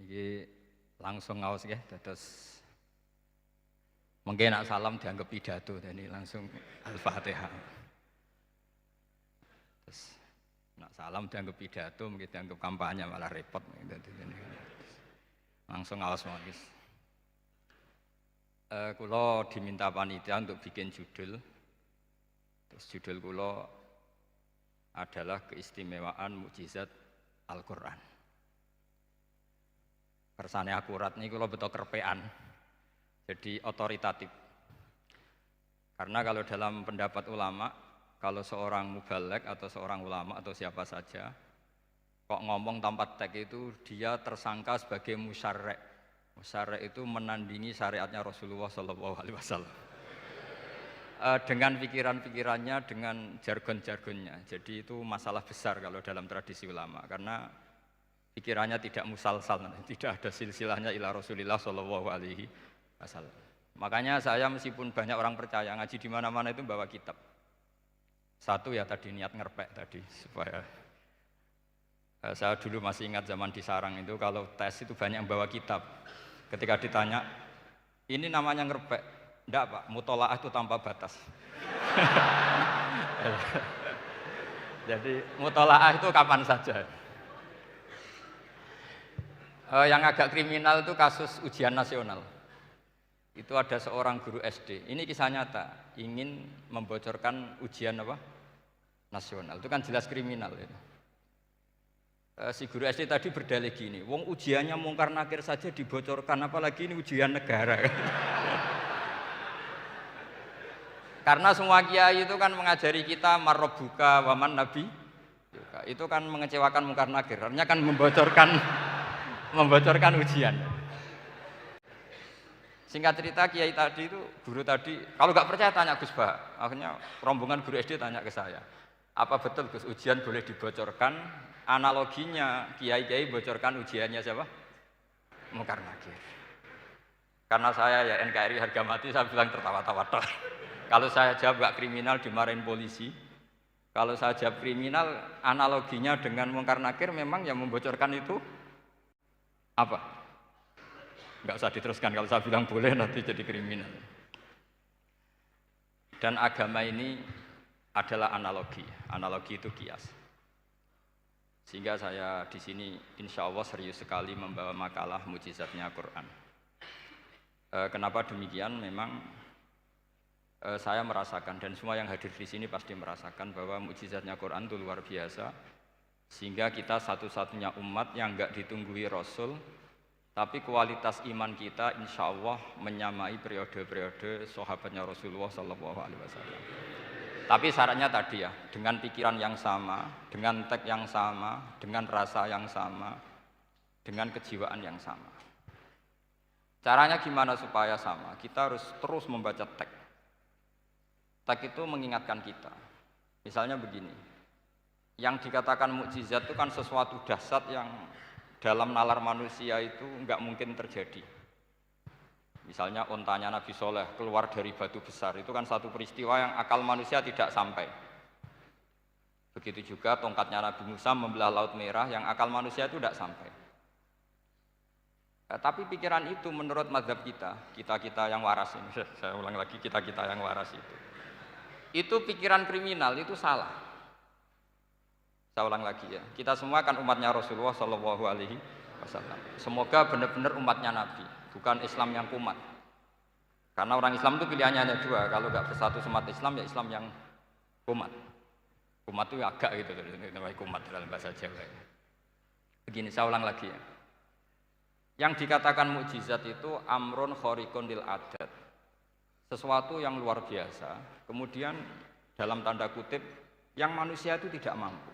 Iki langsung ngaos nggih dados mungkin nak salam dianggap pidato dan ini langsung Al-Fatihah. Terus nak salam dianggap pidato mungkin dianggap kampanye malah repot langsung ngaos mawon. Kula diminta panitia untuk bikin judul. Terus judul kula adalah keistimewaan mukjizat Al-Qur'an. Kersane akurat nih kula beto kerpean. Jadi otoritatif. Karena kalau dalam pendapat ulama, kalau seorang mubalek atau seorang ulama atau siapa saja kok ngomong tanpa teks itu dia tersangka sebagai musyarek. Musyarek itu menandingi syariatnya Rasulullah SAW. Dengan pikiran-pikirannya, dengan jargon-jargonnya. Jadi itu masalah besar kalau dalam tradisi ulama karena pikirannya tidak musalsal, tidak ada silsilahnya ila Rasulillah SAW. Makanya saya meskipun banyak orang percaya ngaji di mana-mana itu bawa kitab. Satu ya tadi niat ngerpek tadi supaya saya dulu masih ingat zaman di sarang itu kalau tes itu banyak yang bawa kitab. Ketika ditanya, ini namanya ngerpek? Enggak Pak, mutolaah itu tanpa batas. Jadi mutolaah itu kapan saja. Yang agak kriminal itu kasus ujian nasional. Itu ada seorang guru SD. Ini kisah nyata, ingin membocorkan ujian apa? Nasional. Itu kan jelas kriminal itu. Si guru SD tadi berdalih gini, wong ujiannya mungkar nakir saja dibocorkan, apalagi ini ujian negara. Karena semua kiai itu kan mengajari kita marrobuka waman nabi. Itu kan mengecewakan mungkar nakir, artinya kan membocorkan ujian. Singkat cerita kiai tadi itu, guru tadi, kalau nggak percaya tanya Gus Bah. Akhirnya rombongan guru SD tanya ke saya, apa betul Gus ujian boleh dibocorkan? Analoginya kiai-kiai bocorkan ujiannya siapa? Mungkar nakir. Karena saya ya NKRI harga mati, saya bilang tertawa-tawa toh. Kalau saya jawab nggak kriminal dimarahin polisi. Kalau saya jawab kriminal, analoginya dengan mungkar nakir memang yang membocorkan itu apa? Nggak usah diteruskan, kalau saya bilang boleh nanti jadi kriminal. Dan agama ini adalah analogi itu kias. Sehingga saya di sini insya Allah serius sekali membawa makalah mukjizatnya Quran. Kenapa demikian? Memang saya merasakan dan semua yang hadir di sini pasti merasakan bahwa mukjizatnya Quran itu luar biasa. Sehingga kita satu-satunya umat yang enggak ditunggui Rasul, tapi kualitas iman kita insya Allah menyamai periode-periode sahabatnya Rasulullah SAW. Tapi syaratnya tadi ya, dengan pikiran yang sama, dengan teks yang sama, dengan rasa yang sama, dengan kejiwaan yang sama. Caranya gimana supaya sama? Kita harus terus membaca teks. Teks itu mengingatkan kita. Misalnya begini, yang dikatakan mukjizat itu kan sesuatu dahsyat yang dalam nalar manusia itu enggak mungkin terjadi. Misalnya ontanya Nabi Soleh keluar dari batu besar, itu kan satu peristiwa yang akal manusia tidak sampai. Begitu juga tongkatnya Nabi Musa membelah Laut Merah, yang akal manusia itu tidak sampai. Tapi pikiran itu menurut mazhab kita yang waras ini, saya ulang lagi, kita yang waras itu pikiran kriminal, itu salah. Saya ulang lagi ya, kita semua kan umatnya Rasulullah SAW. Semoga benar-benar umatnya Nabi, bukan Islam yang kumat. Karena orang Islam itu pilihannya hanya dua, kalau nggak bersatu umat Islam ya Islam yang kumat. Kumat itu agak gitu, namanya kumat dalam bahasa Jawa. Begini, saya ulang lagi ya. Yang dikatakan mukjizat itu amrun khariqun lil adat. Sesuatu yang luar biasa, kemudian dalam tanda kutip yang manusia itu tidak mampu.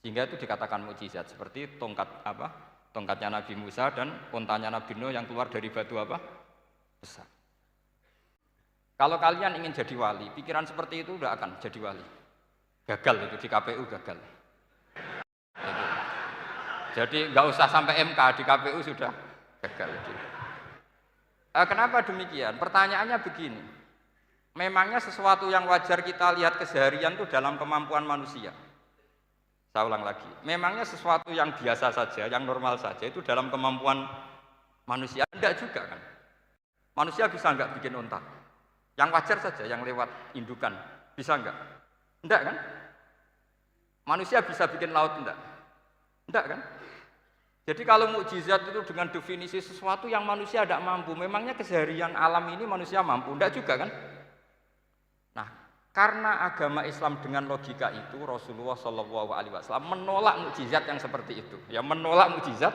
Sehingga itu dikatakan mukjizat, seperti tongkatnya Nabi Musa dan untanya Nabi Nuh yang keluar dari batu apa? Besar. Kalau kalian ingin jadi wali, pikiran seperti itu udah akan jadi wali. Gagal itu di KPU gagal. Itu. Jadi nggak usah sampai MK, di KPU sudah gagal. Kenapa demikian? Pertanyaannya begini. Memangnya sesuatu yang wajar kita lihat keseharian itu dalam kemampuan manusia. Saya ulang lagi, memangnya sesuatu yang biasa saja, yang normal saja itu dalam kemampuan manusia? Enggak juga kan. Manusia bisa enggak bikin unta? Yang wajar saja, yang lewat indukan, bisa enggak? Enggak kan? Manusia bisa bikin laut enggak? Enggak kan? Jadi kalau mukjizat itu dengan definisi sesuatu yang manusia tidak mampu, memangnya keseharian alam ini manusia mampu? Enggak juga kan? Nah, karena agama Islam dengan logika itu, Rasulullah Shallallahu Alaihi Wasallam menolak mukjizat yang seperti itu, ya menolak mukjizat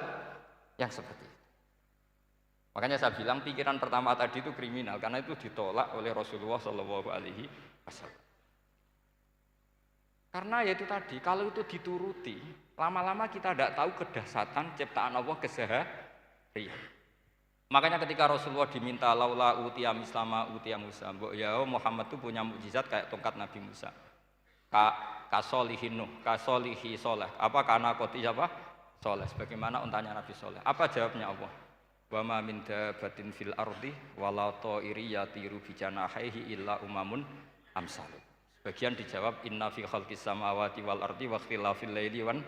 yang seperti itu. Makanya saya bilang pikiran pertama tadi itu kriminal, karena itu ditolak oleh Rasulullah Shallallahu Alaihi Wasallam. Karena ya itu tadi, kalau itu dituruti, lama-lama kita tidak tahu kedahsyatan ciptaan Allah keseharian. Makanya ketika Rasulullah diminta laula utiya mislama utiya Musa, ya Muhammad itu punya mukjizat kayak tongkat Nabi Musa. Kasolihin Nuh, kasolihi soleh. Apa karena koti apa? Soleh. Sebagaimana untanya Nabi Soleh. Apa jawabnya Allah? Wa ma min dabatin fil ardi wala ta'iri yatiru bi janahihi illa umamun amsalu. Sebagian dijawab inna fi khalqis samawati wal ardi wa ikhtilafil laili wan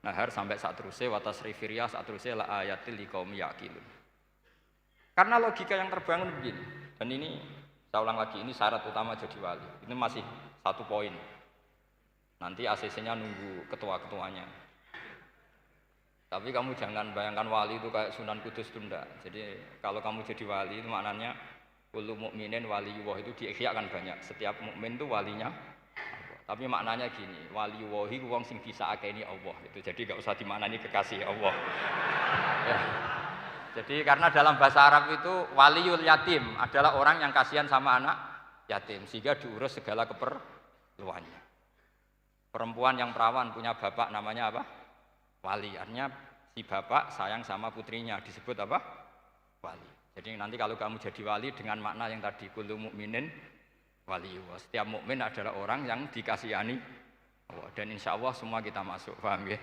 nahar sampai saat terusnya wa tasrifir riyah saat terusnya la ayatil liqaumi yaqilun. Karena logika yang terbangun begini, dan ini saya ulang lagi, ini syarat utama jadi wali. Ini masih satu poin. Nanti ACC-nya nunggu ketua-ketuanya. Tapi kamu jangan bayangkan wali itu kayak Sunan Kudus tunda. Jadi kalau kamu jadi wali itu maknanya kullu mukminin waliyullah itu diikhyakan banyak. Setiap mukmin itu walinya Allah. Tapi maknanya gini, waliyullahi wong sing disakeni Allah. Itu jadi enggak usah dimaknani kekasih Allah. Ya. Jadi karena dalam bahasa Arab itu waliyul yatim adalah orang yang kasihan sama anak yatim sehingga diurus segala keperluannya. Perempuan yang perawan punya bapak namanya apa? Wali. Artinya si bapak sayang sama putrinya disebut apa? Wali. Jadi nanti kalau kamu jadi wali dengan makna yang tadi kullu mukminin waliyullah. Setiap mukmin adalah orang yang dikasihani Allah dan insya Allah semua kita masuk, paham ya?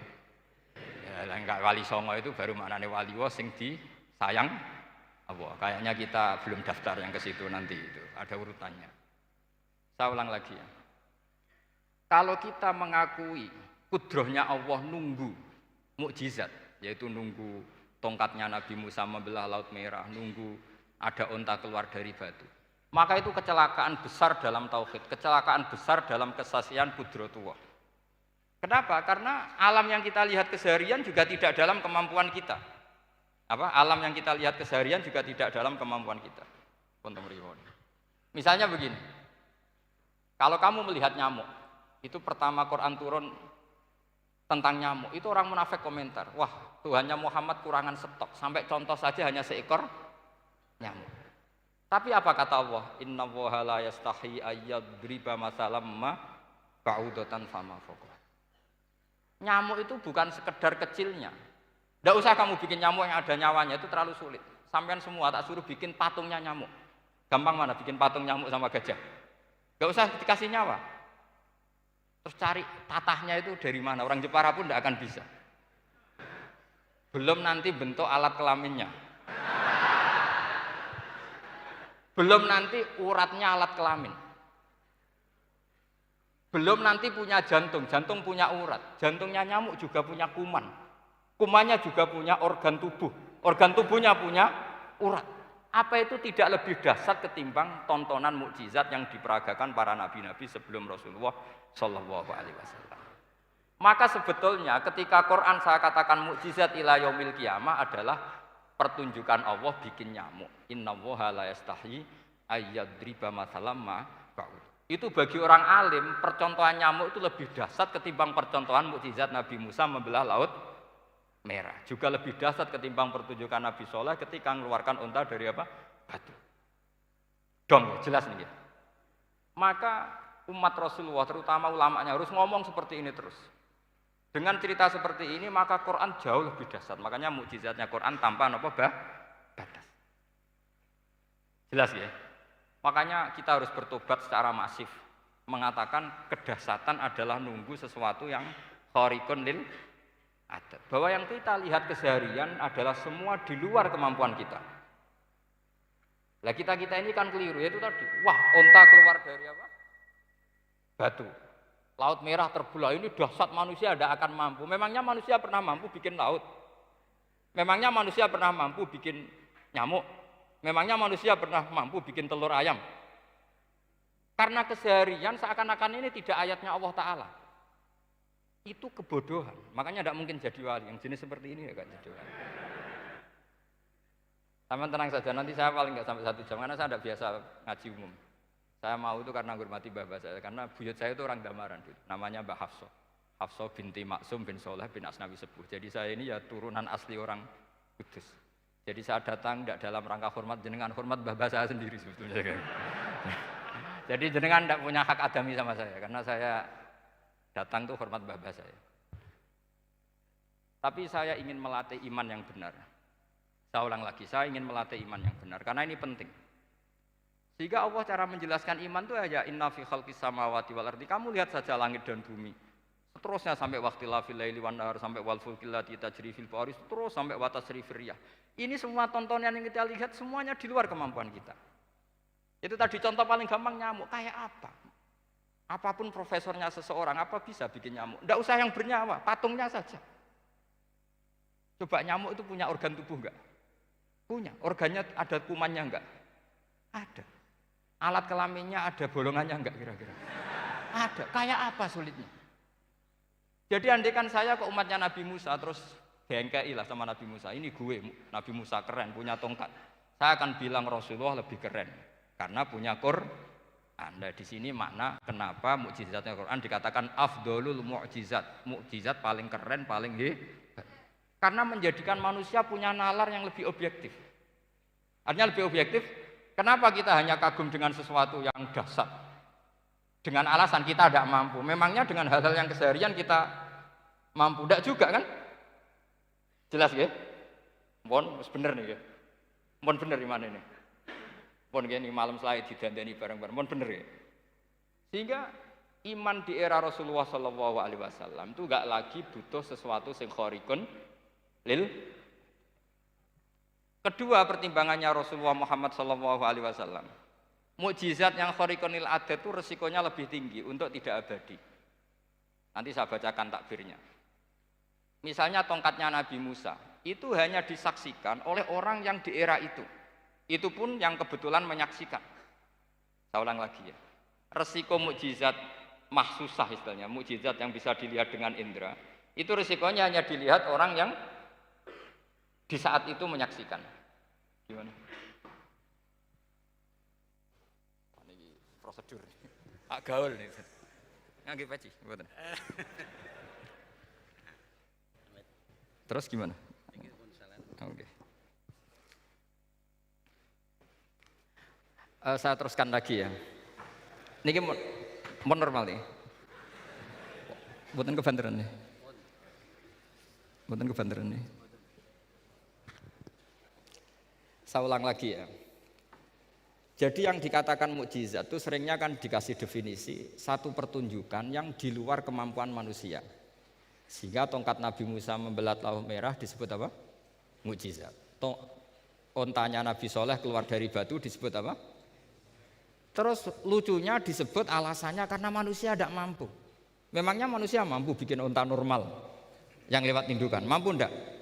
Ya, enggak wali songo itu baru maknanya waliyullah sing disayang Allah. Kayaknya kita belum daftar yang ke situ nanti itu. Ada urutannya. Saya ulang lagi ya. Kalau kita mengakui kudrohnya Allah nunggu mukjizat, yaitu nunggu tongkatnya Nabi Musa membelah Laut Merah, nunggu ada unta keluar dari batu, maka itu kecelakaan besar dalam tauhid, kecelakaan besar dalam kesaksian kudratullah. Kenapa? Karena alam yang kita lihat keseharian juga tidak dalam kemampuan kita. Alam yang kita lihat keseharian juga tidak dalam kemampuan kita. Misalnya begini, kalau kamu melihat nyamuk, itu pertama Quran turun tentang nyamuk, itu orang munafik komentar, wah Tuhannya Muhammad kurangan stok, sampai contoh saja hanya seekor nyamuk. Tapi apa kata Allah? Inna woha la yastahi ayyadriba masalam ma ba'udatan fama fawqa. Nyamuk itu bukan sekedar kecilnya. Tidak usah kamu bikin nyamuk yang ada nyawanya, itu terlalu sulit. Sampean semua tak suruh bikin patungnya nyamuk. Gampang mana bikin patung nyamuk sama gajah? Tidak usah dikasih nyawa. Terus cari tatahnya itu dari mana, orang Jepara pun tidak akan bisa. Belum nanti bentuk alat kelaminnya. Belum nanti uratnya alat kelamin. Belum nanti punya jantung, jantung punya urat. Jantungnya nyamuk juga punya kuman. Kumannya juga punya organ tubuh. Organ tubuhnya punya urat. Apa itu tidak lebih dahsyat ketimbang tontonan mukjizat yang diperagakan para nabi-nabi sebelum Rasulullah Shallallahu Alaihi Wasallam? Maka sebetulnya ketika Quran saya katakan mukjizat ila yaumil qiyamah adalah pertunjukan Allah bikin nyamuk. Inna woha la yastahi ayyadriba masalam ma ba'ud. Itu bagi orang alim percontohan nyamuk itu lebih dahsyat ketimbang percontohan mukjizat Nabi Musa membelah Laut Merah. Juga lebih dahsyat ketimbang pertunjukan Nabi Soleh ketika mengeluarkan unta dari apa? Batu. Dong, jelas nih. Maka umat Rasulullah terutama ulamanya harus ngomong seperti ini terus. Dengan cerita seperti ini maka Quran jauh lebih dahsyat. Makanya mukjizatnya Quran tanpa apa batas. Jelas ya? Makanya kita harus bertobat secara masif. Mengatakan kedahsyatan adalah nunggu sesuatu yang khariqun lil adat. Bahwa yang kita lihat keseharian adalah semua di luar kemampuan kita. Lah kita ini kan keliru, yaitu tadi, wah unta keluar dari apa? Batu. Laut merah terbelah, ini dahsyat, manusia tidak akan mampu. Memangnya manusia pernah mampu bikin laut? Memangnya manusia pernah mampu bikin nyamuk? Memangnya manusia pernah mampu bikin telur ayam? Karena keseharian seakan-akan ini tidak ayatnya Allah Ta'ala. Itu kebodohan. Makanya tidak mungkin jadi wali. Yang jenis seperti ini ya kan jadi wali. Sama tenang saja, nanti saya paling nggak sampai 1 jam karena saya tidak biasa ngaji umum. Saya mau itu karena hormati mbah saya, karena buyut saya itu orang Damaran, namanya Mbak Hafsah. Hafsah binti Maksum bin Soleh bin Asnawi Sepuh. Jadi saya ini ya turunan asli orang Kudus. Jadi saya datang tidak dalam rangka hormat jenengan, hormat mbah saya sendiri sebetulnya. Jadi jenengan tidak punya hak adami sama saya, karena saya datang tuh hormat mbah saya. Tapi saya ingin melatih iman yang benar. Saya ulang lagi, saya ingin melatih iman yang benar, karena ini penting. Sehingga Allah cara menjelaskan iman itu aja inna fi khalqis samawati wal ardi. Kamu lihat saja langit dan bumi. Seterusnya sampai waqtilafil laili wan nahar, sampai wal fulkil lati tajri fil bahri, terus sampai wa tasrifir riyah. Ini semua tontonan yang kita lihat semuanya di luar kemampuan kita. Itu tadi contoh paling gampang, nyamuk kayak apa? Apapun profesornya seseorang, apa bisa bikin nyamuk? Tidak usah yang bernyawa, patungnya saja. Coba nyamuk itu punya organ tubuh enggak? Punya. Organnya ada kumannya enggak? Ada. Alat kelaminnya ada bolongannya enggak kira-kira? Ada. Kayak apa sulitnya? Jadi andaikan saya ke umatnya Nabi Musa terus bengkei lah sama Nabi Musa, ini gue Nabi Musa keren punya tongkat. Saya akan bilang Rasulullah lebih keren karena punya Quran. Anda di sini makna kenapa mukjizatnya Quran dikatakan afdolul mukjizat, mukjizat paling keren, paling hebat. Karena menjadikan manusia punya nalar yang lebih objektif. Artinya lebih objektif. Kenapa kita hanya kagum dengan sesuatu yang dahsyat? Dengan alasan kita tidak mampu. Memangnya dengan hal-hal yang keseharian kita mampu? Tidak juga kan? Jelas ya? Mohon bener nih ya. Mohon bener di mana ini? Mohon gini malam slide didandani bareng-bareng. Mohon bener ya. Sehingga iman di era Rasulullah SAW itu gak lagi butuh sesuatu yang khariqun lil. Kedua pertimbangannya Rasulullah Muhammad SAW, mukjizat yang khariqunil adat itu resikonya lebih tinggi untuk tidak abadi. Nanti saya bacakan takbirnya. Misalnya tongkatnya Nabi Musa, itu hanya disaksikan oleh orang yang di era itu. Itu pun yang kebetulan menyaksikan. Saya ulang lagi ya. Resiko mukjizat mahsusah istilahnya, mukjizat yang bisa dilihat dengan indera, itu resikonya hanya dilihat orang yang di saat itu menyaksikan. Gimana? Ini prosedur. Gaul nih. Nggih peci, mboten. Terus gimana? Oke. Saya teruskan lagi ya. Niki mau normal nih. Mboten kebanteran nih. Mboten kebanteran nih. Saya ulang lagi ya. Jadi yang dikatakan mukjizat itu seringnya kan dikasih definisi satu pertunjukan yang di luar kemampuan manusia. Sehingga tongkat Nabi Musa membelah laut merah disebut apa? Mukjizat. Ontanya Nabi Soleh keluar dari batu disebut apa? Terus lucunya disebut alasannya karena manusia tidak mampu. Memangnya manusia mampu bikin onta normal yang lewat indukan? Mampu enggak?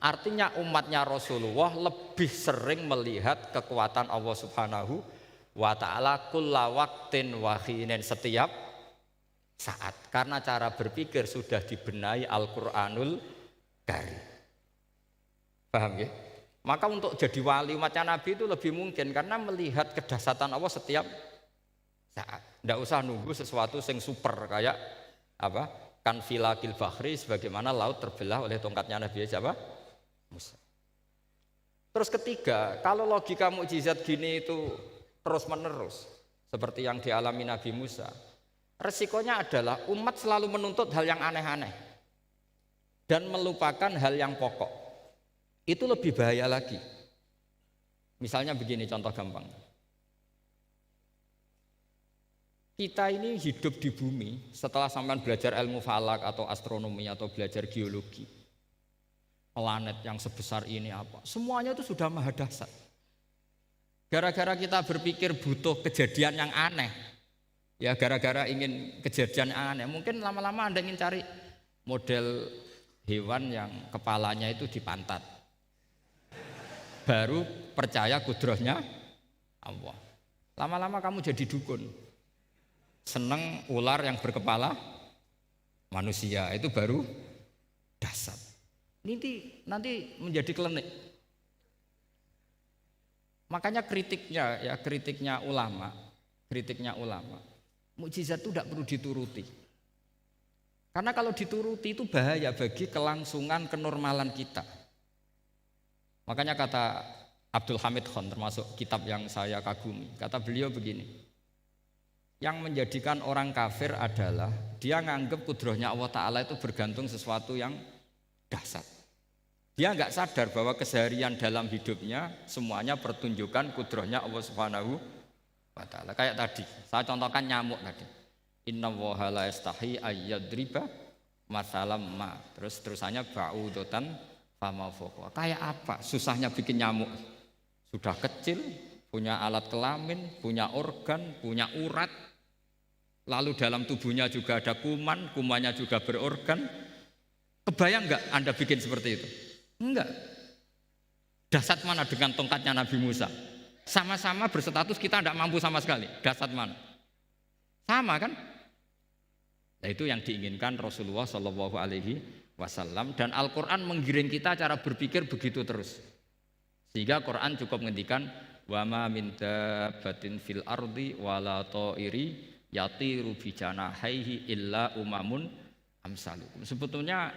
Artinya umatnya Rasulullah lebih sering melihat kekuatan Allah Subhanahu wa ta'ala kulla waqtin wa hinin, setiap saat. Karena cara berpikir sudah dibenahi Al-Qur'anul Karim. Paham ya? Maka untuk jadi wali umatnya Nabi itu lebih mungkin karena melihat kedahsyatan Allah setiap saat. Tidak usah nunggu sesuatu yang super kayak apa? Kan filakil bahri, sebagaimana laut terbelah oleh tongkatnya Nabi siapa? Musa. Terus ketiga, kalau logika mukjizat gini itu terus menerus seperti yang dialami Nabi Musa, resikonya adalah umat selalu menuntut hal yang aneh-aneh dan melupakan hal yang pokok. Itu lebih bahaya lagi. Misalnya begini contoh gampang. Kita ini hidup di bumi setelah sampean belajar ilmu falak atau astronomi atau belajar geologi. Planet yang sebesar ini apa? Semuanya itu sudah maha dahsyat. Gara-gara kita berpikir butuh kejadian yang aneh, Ya gara-gara ingin kejadian aneh. Mungkin lama-lama Anda ingin cari model hewan yang kepalanya itu di pantat. Baru percaya kudrohnya Allah. Lama-lama kamu jadi dukun. Seneng ular yang berkepala manusia, itu baru dasar. Nanti menjadi klinik. Makanya kritiknya ulama, mukjizat itu tidak perlu dituruti. Karena kalau dituruti itu bahaya bagi kelangsungan kenormalan kita. Makanya kata Abdul Hamid Khan, termasuk kitab yang saya kagumi, kata beliau begini, yang menjadikan orang kafir adalah dia nganggep kudrohnya Allah Ta'ala itu bergantung sesuatu yang dasar. Dia nggak sadar bahwa keseharian dalam hidupnya semuanya pertunjukan kudrohnya Allah Subhanahu wa Ta'ala. Kayak tadi, saya contohkan nyamuk tadi. Inna woha la yastahi ayyadriba masalam ma. Terusannya ba'udotan fama fokwa. Kayak apa susahnya bikin nyamuk? Sudah kecil, punya alat kelamin, punya organ, punya urat. Lalu dalam tubuhnya juga ada kuman, kumannya juga berorgan. Kebayang nggak Anda bikin seperti itu? Enggak. Dasar mana dengan tongkatnya Nabi Musa? Sama-sama berstatus kita tidak mampu sama sekali. Dasar mana? Sama kan? Nah, itu yang diinginkan Rasulullah Shallallahu Alaihi Wasallam, dan Al-Quran menggiring kita cara berpikir begitu terus. Sehingga Quran cukup menghentikan wa ma min dabbatin fil ardi wala ta'iri yatiru bi janahaihi illa umamun amsalukum. Sebetulnya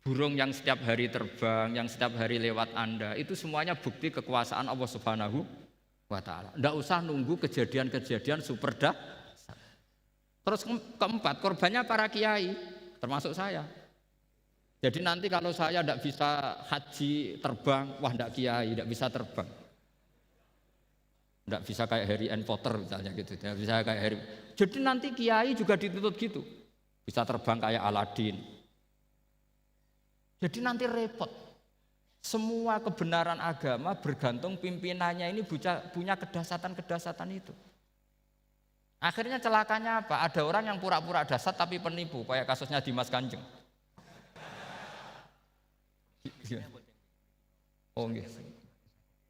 burung yang setiap hari terbang, yang setiap hari lewat Anda, itu semuanya bukti kekuasaan Allah Subhanahu wa Ta'ala. Tidak usah nunggu kejadian-kejadian super dahsyat. Terus keempat, korbannya para kiai, termasuk saya. Jadi nanti kalau saya tidak bisa haji terbang, wah tidak kiai, tidak bisa terbang. Tidak bisa kayak Harry and Potter misalnya gitu, tidak bisa kayak Harry. Jadi nanti kiai juga dituntut gitu, bisa terbang kayak Aladin. Jadi nanti repot. Semua kebenaran agama bergantung pimpinannya ini punya kedasatan itu. Akhirnya celakanya apa? Ada orang yang pura-pura dasar tapi penipu, kayak kasusnya Dimas Kanjeng. Oh nggih.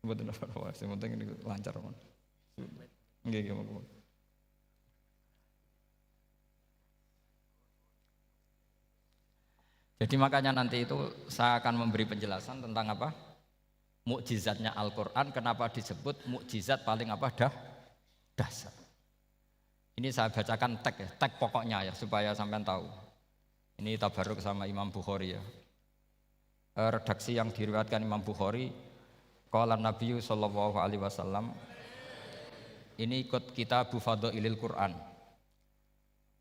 Mboten apa-apa, sing penting ini lancar mon. Nggih. Jadi makanya nanti itu saya akan memberi penjelasan tentang apa? Mukjizatnya Al-Quran, kenapa disebut mukjizat paling apa? Dasar. Ini saya bacakan tag pokoknya ya, supaya sampean tahu. Ini tabaruk sama Imam Bukhari ya. Redaksi yang diriwayatkan Imam Bukhari, qala Nabi sallallahu alaihi wasallam, ini ikut kitab Fadhailil Quran.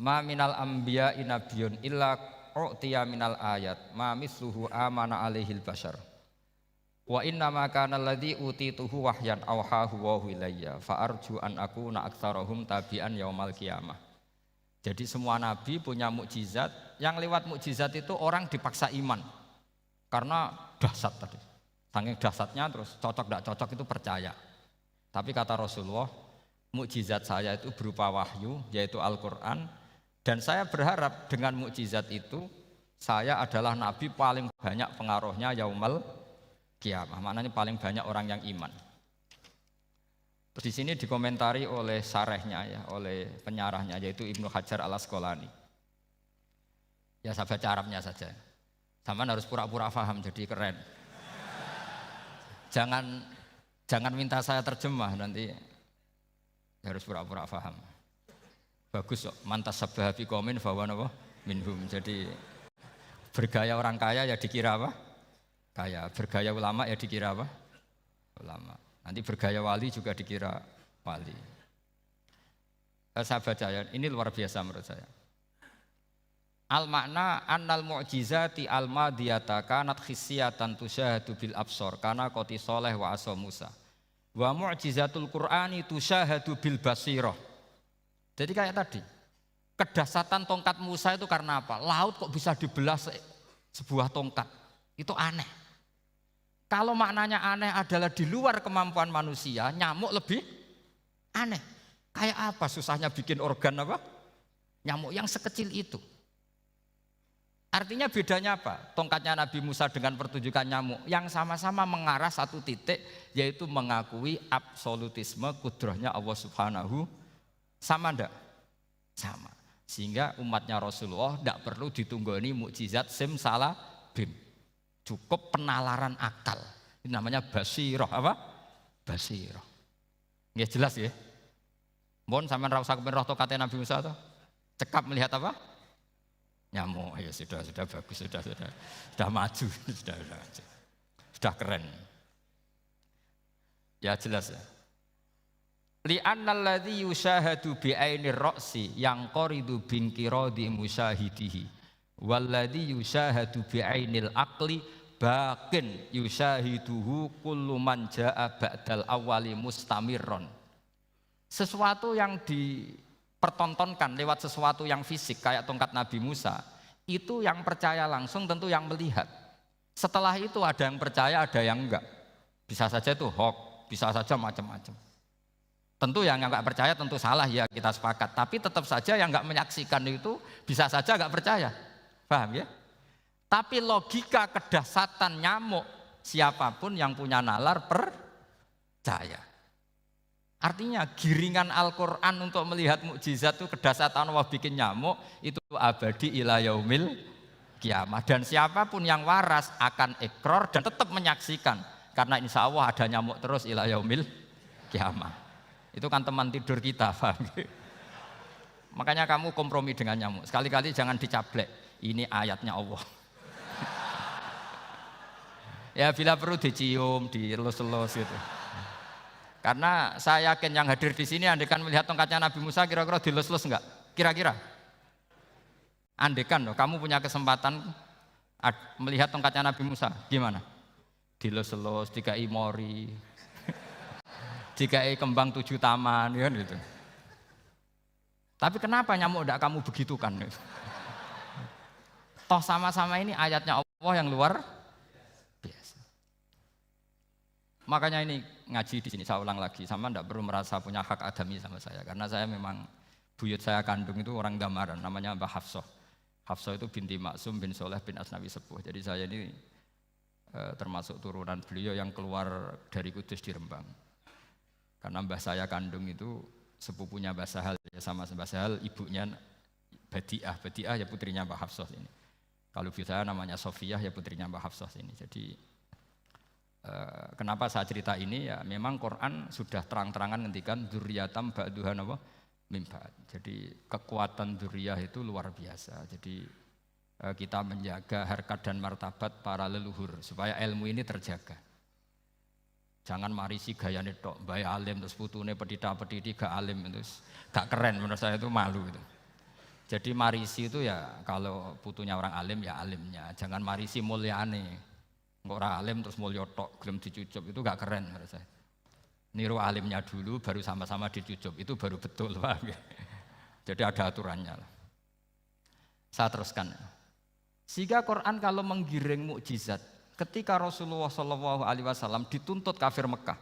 Ma minal anbiya'i nabiyyun illa u'tiya minal ayat ma misluhu amana alaihil bashar wa inna ma kana alladhi utituhu wahyan awhahu wa ilayya fa arju an akuna aktsarahum tabi'an yaumal qiyamah. Jadi semua nabi punya mukjizat, yang lewat mukjizat itu orang dipaksa iman karena dahsyat tadi. Saking dahsyatnya terus cocok tidak cocok itu percaya. Tapi kata Rasulullah, mukjizat saya itu berupa wahyu, yaitu Al-Quran. Dan saya berharap dengan mukjizat itu saya adalah nabi paling banyak pengaruhnya yaumal qiyamah. Maknanya paling banyak orang yang iman. Terus di sini dikomentari oleh syarehnya ya, oleh penyarahnya yaitu Ibnu Hajar Al-Asqalani. Ya saya baca Arabnya saja. Sampean harus pura-pura paham jadi keren. Jangan minta saya terjemah nanti harus pura-pura paham. Bagus kok, mantas sabah fi qaumin fahuwa minhum. Jadi bergaya orang kaya ya dikira apa? Kaya. Bergaya ulama ya dikira apa? Ulama. Nanti bergaya wali juga dikira wali. Saya baca ya, ini luar biasa menurut saya. Al makna annal mu'jizati al madiyata kanat khissiyatan tusyahadu bil absor kana qoti soleh wa asa Musa. Wa mu'jizatul Qur'ani tusyahadu bil basirah. Jadi kayak tadi, kedasatan tongkat Musa itu karena apa? Laut kok bisa dibelah sebuah tongkat, itu aneh. Kalau maknanya aneh adalah di luar kemampuan manusia, nyamuk lebih aneh. Kayak apa susahnya bikin organ apa? Nyamuk yang sekecil itu. Artinya bedanya apa? Tongkatnya Nabi Musa dengan pertunjukan nyamuk yang sama-sama mengarah satu titik, yaitu mengakui absolutisme kudrahnya Allah Subhanahu. Sama enggak? Sama. Sehingga umatnya Rasulullah tidak perlu ditunggoni mukjizat simsalabim. Cukup penalaran akal. Ini namanya basirah apa? Basirah. Nggih jelas ya? Mohon sampean ra usah kepen roh tongkatnya Nabi Musa to. Cekap melihat apa? Nyamuk. Ya sudah bagus, sudah maju, sudah keren. Ya jelas ya. Li'annal ladzi yusyahadu bi'ainir ra'si yang qaridu binqiradi musyahidihi walladzi yusyahadu bi'ainil aqli baqin yusyahiduhu kullu man jaa ba'dal awwali mustamirron. Sesuatu yang dipertontonkan lewat sesuatu yang fisik kayak tongkat Nabi Musa, itu yang percaya langsung tentu yang melihat. Setelah itu ada yang percaya, ada yang enggak. Bisa saja itu hoax, bisa saja macam-macam. Tentu yang enggak percaya tentu salah, ya kita sepakat. Tapi tetap saja yang enggak menyaksikan itu bisa saja enggak percaya. Paham ya? Tapi logika kedahsyatan nyamuk, siapapun yang punya nalar percaya. Artinya giringan Al-Quran untuk melihat mukjizat itu kedahsyatan Allah bikin nyamuk itu abadi ila yaumil kiamah. Dan siapapun yang waras akan ikrar dan tetap menyaksikan. Karena insya Allah ada nyamuk terus ila yaumil kiamah. Itu kan teman tidur kita, paham? Makanya kamu kompromi dengan nyamuk. Sekali-kali jangan dicablek. Ini ayatnya Allah. Ya bila perlu dicium, dielus-elus gitu. Karena saya yakin yang hadir di sini andekan melihat tongkatnya Nabi Musa kira-kira dilus-lus enggak? Kira-kira? Andekan loh, kamu punya kesempatan melihat tongkatnya Nabi Musa, gimana? Dilus-lus, dikai mori, dikai kembang 7 taman, ya gitu. Tapi kenapa nyamuk enggak kamu begitukan? Toh sama-sama ini ayatnya Allah yang luar biasa. Makanya ini ngaji di sini saya ulang lagi, sama ndak perlu merasa punya hak adami sama saya, karena saya memang buyut saya kandung itu orang Damaran, namanya Mbah Hafsah. Hafsah itu binti Maksum bin Soleh bin Asnawi Sepuh. Jadi saya ini termasuk turunan beliau yang keluar dari Kudus di Rembang. Karena mbah saya kandung itu sepupunya Mbah Sahal, ya sama Mbah Sahal, ibunya Badiah. Badiah ya putrinya Mbah Hafsah ini. Kalau ibu saya namanya Sofiyah, ya putrinya Mbah Hafsah ini. Jadi kenapa saya cerita ini, ya memang Quran sudah terang-terangan ngendikan dzurriyatam ba'duha apa mimba. Jadi kekuatan dzurriyah itu luar biasa. Jadi kita menjaga harkat dan martabat para leluhur supaya ilmu ini terjaga. Jangan marisi gayane tok, bae alim terus putune pedita-pediti gak alim terus gak keren, menurut saya itu malu gitu. Jadi marisi itu ya kalau putunya orang alim ya alimnya, jangan marisi mulyane. Nggak orang alim terus mulya tok gelem dicucup, itu gak keren menurut saya. Niru alimnya dulu baru sama-sama dicucup, itu baru betul, paham ya? Jadi ada aturannya lah. Saya teruskan. Sehingga Quran kalau menggiring mukjizat, ketika Rasulullah SAW dituntut kafir Mekah,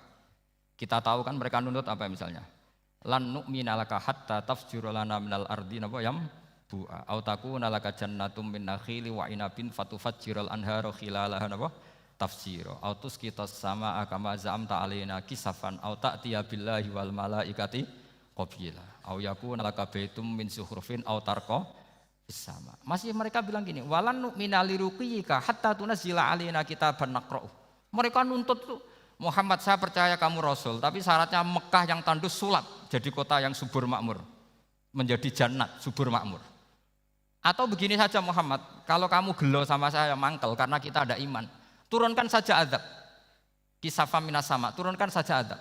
kita tahu kan mereka nuntut apa misalnya? Lan nu'mina laka hatta tafjura lana minal ardi napa yam bu'a au takuna laka jannatum min nakhili wa inabin fatufajjiral anhara khilalaha napa tafsira au tusqitas samaa kama zamta alaina kisafan au ta'tiya billahi wal malaikati qabila au yakuna laka baitum min zuhrufin au tarqa sama. Masih mereka bilang gini, walan nu'mina liruqiyika hatta tunzila alaina kitaban naqra'u. Mereka nuntut tuh, Muhammad saya percaya kamu Rasul, tapi syaratnya Mekah yang tandus sulap, jadi kota yang subur makmur, menjadi jannat subur makmur. Atau begini saja Muhammad, kalau kamu gelo sama saya mangkel karena kita ada iman, turunkan saja azab, kisafam minas sama, turunkan saja azab.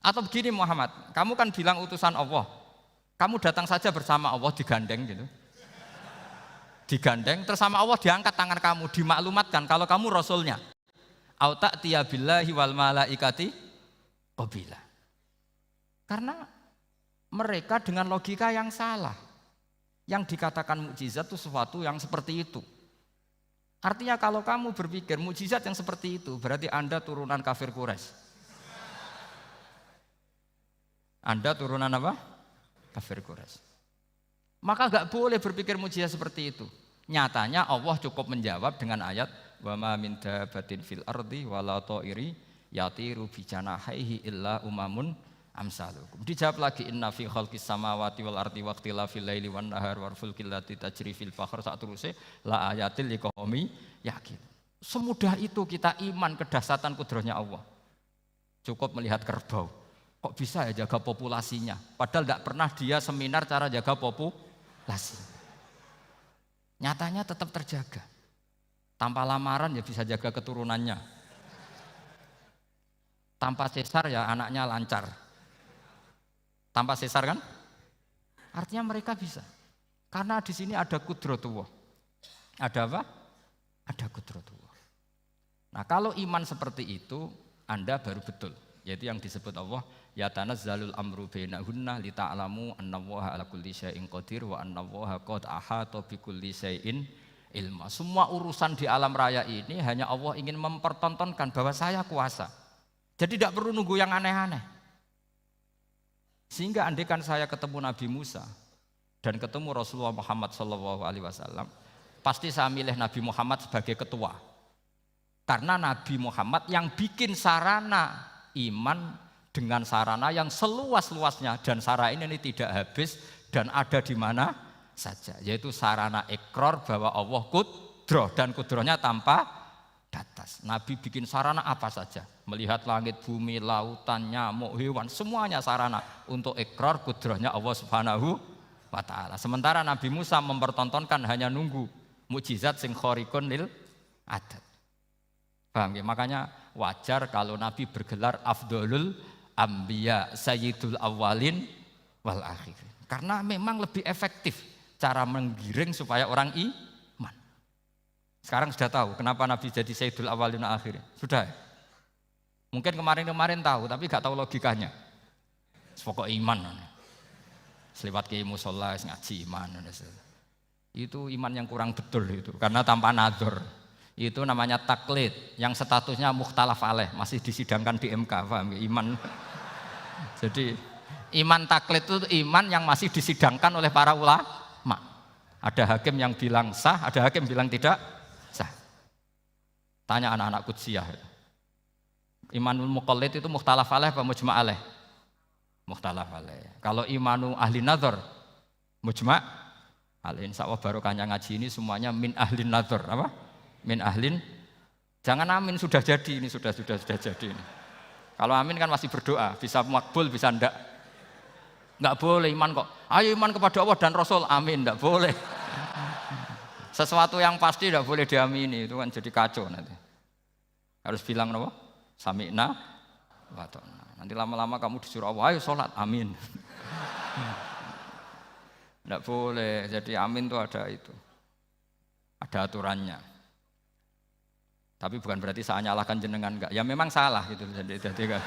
Atau begini Muhammad, kamu kan bilang utusan Allah, kamu datang saja bersama Allah digandeng gitu. Digandeng, terus sama Allah diangkat tangan kamu, dimaklumatkan kalau kamu Rasulnya. Au ta'tiya billahi wal malaikati qabila. Karena mereka dengan logika yang salah. Yang dikatakan mukjizat itu sesuatu yang seperti itu. Artinya kalau kamu berpikir mukjizat yang seperti itu, berarti Anda turunan kafir Quraisy. Anda turunan apa? Kafir Quraisy. Maka enggak boleh berpikir mujizat seperti itu. Nyatanya Allah cukup menjawab dengan ayat wa ma min dabbatin fil ardi wala ta'iri yatiru bi janahihi illa umamun amsalukum. Dijawab lagi inna fi khalqis samawati wal ardi waqtilafil laili wan nahar wal fulkil lati tajri fil bahr sak teruse la ayatil liqaumi yakin. Semudah itu kita iman kedahsyatan kudrahnya Allah. Cukup melihat kerbau. Kok bisa ya jaga populasinya? Padahal tidak pernah dia seminar cara jaga populasi. Nyatanya tetap terjaga. Tanpa lamaran ya bisa jaga keturunannya. Tanpa sesar ya anaknya lancar. Tanpa sesar kan? Artinya mereka bisa. Karena di sini ada kudratullah. Ada apa? Ada kudratullah. Nah, kalau iman seperti itu Anda baru betul. Yaitu yang disebut Allah ya tanazzalul amru bainahunna li ta'lamu annallaha ala kulli syai'in qadir wa annallaha qad ahata bi kulli syai'in ilma. Semua urusan di alam raya ini hanya Allah ingin mempertontonkan bahwa saya kuasa. Jadi tidak perlu nunggu yang aneh-aneh. Sehingga andaikan saya ketemu Nabi Musa dan ketemu Rasulullah Muhammad SAW, pasti saya milih Nabi Muhammad sebagai ketua. Karena Nabi Muhammad yang bikin sarana iman dengan sarana yang seluas-luasnya dan sarana ini tidak habis dan ada di mana saja, yaitu sarana ikrar bahwa Allah kudroh dan kudrohnya tanpa batas. Nabi bikin sarana apa saja, melihat langit, bumi, lautan, nyamuk, hewan, semuanya sarana untuk ikrar kudrohnya Allah Subhanahu wa ta'ala. Sementara Nabi Musa mempertontonkan hanya nunggu mukjizat sing khariqun lil adat. Paham ya? Makanya wajar kalau Nabi bergelar Afdolul Ambiya Sayyidul Awwalin wal Akhirin. Karena memang lebih efektif cara menggiring supaya orang iman. Sekarang sudah tahu kenapa Nabi jadi Sayyidul Awwalin wal Akhirin? Sudah ya? Mungkin kemarin-kemarin tahu tapi gak tahu logikanya. Pokok iman. Selewat ke musola ngaji iman. Itu iman yang kurang betul itu karena tanpa nadzor. Itu namanya taklid yang statusnya mukhtalaf alaih, masih disidangkan di MK, paham ya? Iman. Jadi iman taklid itu iman yang masih disidangkan oleh para ulama. Ada hakim yang bilang sah, ada hakim bilang tidak sah. Tanya anak-anak Qudsiyah. Imanul muqallid itu mukhtalaf alaih apa mujma' alaih? Mukhtalaf alaih. Kalau imanu ahli nadzar mujma' alaih. Insyaallah barokahnya ngaji ini semuanya min ahli nadzar, apa? Min ahlin, jangan amin sudah jadi ini sudah jadi ini. Kalau amin kan masih berdoa, bisa makbul bisa ndak boleh iman kok. Ayo iman kepada Allah dan Rasul, amin ndak boleh. Sesuatu yang pasti ndak boleh diamini, itu kan jadi kacau nanti. Harus bilang apa? Sami'na wa ta'na. Nanti lama-lama kamu disuruh Allah, ayo sholat, amin. Ndak boleh, jadi amin itu ada itu. Ada aturannya. Tapi bukan berarti saya nyalahkan jenengan enggak. Ya memang salah gitu. Jadi kan.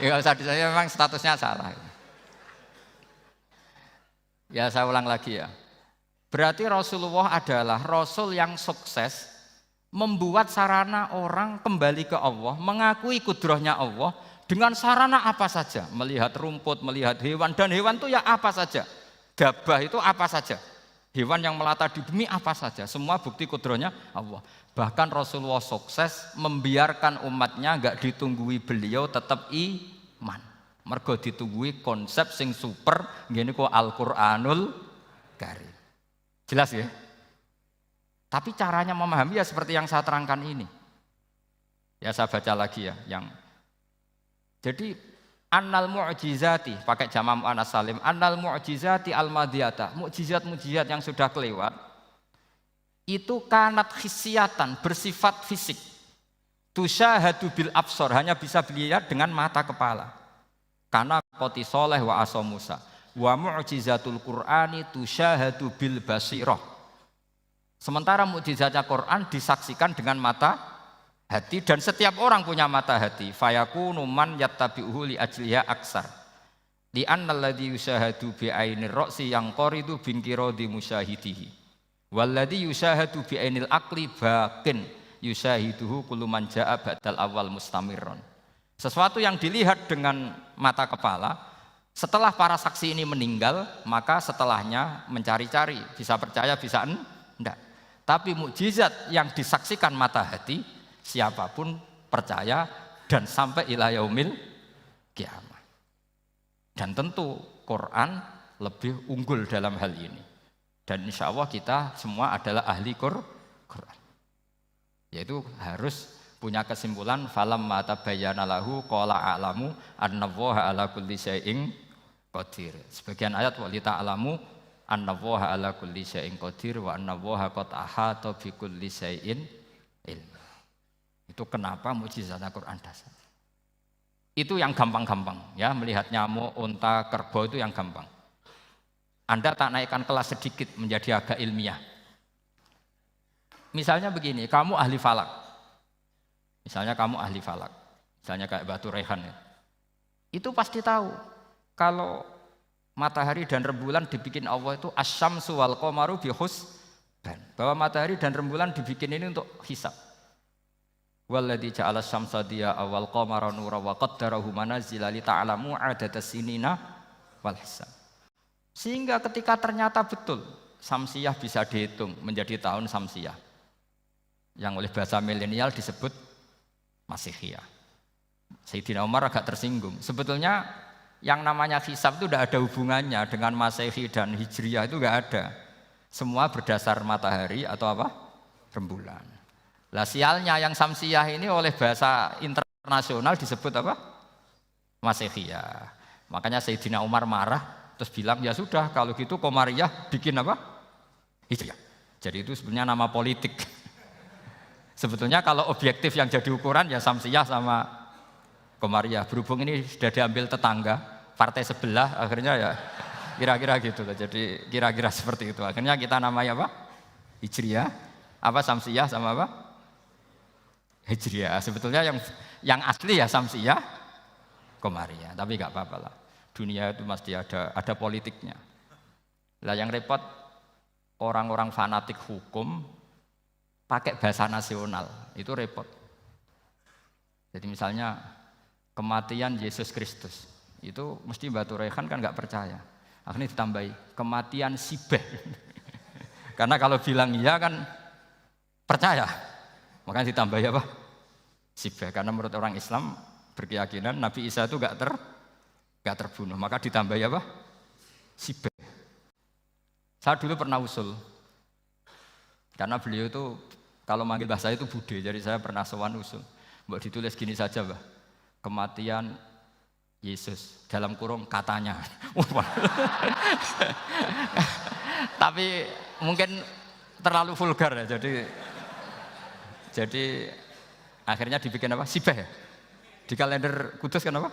Ya saya memang statusnya salah. Ya saya ulang lagi ya. Berarti Rasulullah adalah Rasul yang sukses membuat sarana orang kembali ke Allah, mengakui kudrohnya Allah dengan sarana apa saja. Melihat rumput, melihat hewan, dan hewan itu ya apa saja. Gabah itu apa saja. Hewan yang melata di bumi apa saja. Semua bukti kudrohnya Allah. Bahkan Rasulullah sukses membiarkan umatnya enggak ditunggui beliau tetap iman. Mergo ditunggui konsep sing super ngene kok Al-Qur'anul Karim. Jelas ya? Tapi caranya memahami ya seperti yang saya terangkan ini. Ya saya baca lagi ya yang jadi annal mu'jizati pakai jamak muannas salim, annal mu'jizati al-madiyata, mukjizat-mukjizat yang sudah kelewat itu kanat khisiatan, bersifat fisik. Tusyahadu bil absor, hanya bisa dilihat dengan mata kepala. Karena qoti soleh wa aso Musa. Wa mu'jizatul Qur'ani tusyahadu bil basirah. Sementara mukjizatnya Quran disaksikan dengan mata hati dan setiap orang punya mata hati. Fayakunu man yattabi'uhu li ajliha aksar. Li annal ladzi yusyahadu bi ainir ra'si yang qaridu bingkiradi musyahidihi. Walladzi yusyahadu bi ainil aqli baqin yusyahiduhu kullu man jaa ba'dal awal mustamirron. Sesuatu yang dilihat dengan mata kepala, setelah para saksi ini meninggal, maka setelahnya mencari-cari, bisa percaya, bisa enggak. Tapi mukjizat yang disaksikan mata hati, siapapun percaya dan sampai ila yaumil kiamah. Dan tentu Quran lebih unggul dalam hal ini. Dan insya Allah kita semua adalah ahli Quran. Yaitu harus punya kesimpulan falamma tabayyana lahu qala a'lamu annallaha ala kulli syai'in qadir. Sebagian ayat wa li ta'lamu annallaha ala kulli syai'in qadir wa annallaha qad ahata bi kulli syai'in ilma. Itu kenapa mukjizat Al-Qur'an dasar. Itu yang gampang-gampang ya, melihat nyamuk, unta, kerbau itu yang gampang. Anda tak naikkan kelas sedikit menjadi agak ilmiah. Misalnya begini, kamu ahli falak. Misalnya kamu ahli falak. Misalnya kayak Batu Rehan ya. Itu pasti tahu kalau matahari dan rembulan dibikin Allah itu asyamsu wal qamaru bi husban. Bahwa matahari dan rembulan dibikin ini untuk hisab. Walladzi ja'ala syamsa diya'a wal qamara nuran wa qaddarahu manazila li ta'lamu 'adadas sinina wal hisab. Sehingga ketika ternyata betul Samsiyah bisa dihitung menjadi tahun Samsiyah yang oleh bahasa milenial disebut Masihiyah. Sayyidina Umar agak tersinggung. Sebetulnya yang namanya hisab itu tidak ada hubungannya dengan Masehi dan Hijriyah, itu enggak ada. Semua berdasar matahari atau apa? Rembulan. Lah sialnya yang Samsiyah ini oleh bahasa internasional disebut apa? Masihiyah. Makanya Sayyidina Umar marah. Terus bilang, ya sudah kalau gitu Qamariyah bikin apa? Hijriyah. Jadi itu sebenarnya nama politik. Sebetulnya kalau objektif yang jadi ukuran ya Samsiyah sama Qamariyah. Berhubung ini sudah diambil tetangga, partai sebelah, akhirnya ya kira-kira gitu. Jadi kira-kira seperti itu. Akhirnya kita namanya apa? Hijriyah. Apa Samsiyah sama apa? Hijriyah. Sebetulnya yang asli ya Samsiyah, Qamariyah. Tapi nggak apa-apa lah. Dunia itu mesti ada politiknya. Lah yang repot orang-orang fanatik hukum pakai bahasa nasional, itu repot. Jadi misalnya kematian Yesus Kristus, itu mesti Batu Rehan kan nggak percaya. Akhirnya ditambahi kematian Sibeh. Karena kalau bilang iya kan percaya. Makanya ditambahi apa? Sibeh. Karena menurut orang Islam berkeyakinan Nabi Isa itu nggak terbunuh, maka ditambahi apa? Sibeh. Saya dulu pernah usul, karena beliau itu kalau manggil bahasa itu bude, jadi saya pernah sowan usul. Mbak ditulis gini saja, Mbak. Kematian Yesus dalam kurung katanya. Tapi mungkin terlalu vulgar ya, jadi akhirnya dibikin apa? Sibeh ya. Di kalender Kudus kan apa?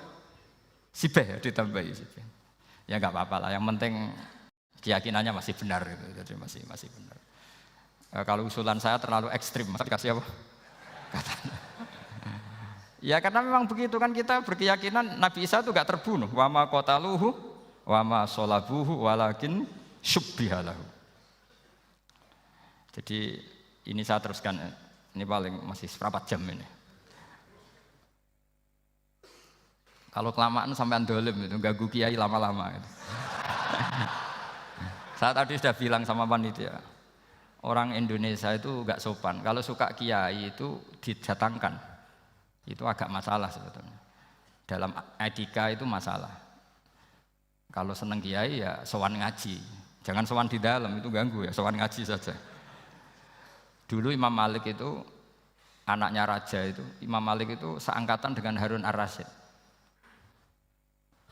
Sibeh ya, ditambahi Sibeh. Ya nggak apa-apa lah, yang penting keyakinannya masih benar gitu. Jadi masih benar. Kalau usulan saya terlalu ekstrim, masa dikasih apa? Katanya. Ya karena memang begitu kan, kita berkeyakinan Nabi Isa itu nggak terbunuh. Wa ma qataluhu wa ma sholabuhu walakin syubbihalahu. Jadi ini saya teruskan, ini paling masih seperempat jam ini. Kalau kelamaan sampai dolim itu ganggu kiai lama-lama. Gitu. Saya tadi sudah bilang sama panitia, orang Indonesia itu nggak sopan. Kalau suka kiai itu didatangkan, itu agak masalah sebetulnya. Dalam etika itu masalah. Kalau seneng kiai ya sowan ngaji, jangan sowan di dalam, itu ganggu ya, sowan ngaji saja. Dulu Imam Malik itu anaknya raja itu, Imam Malik itu seangkatan dengan Harun Ar-Rasyid.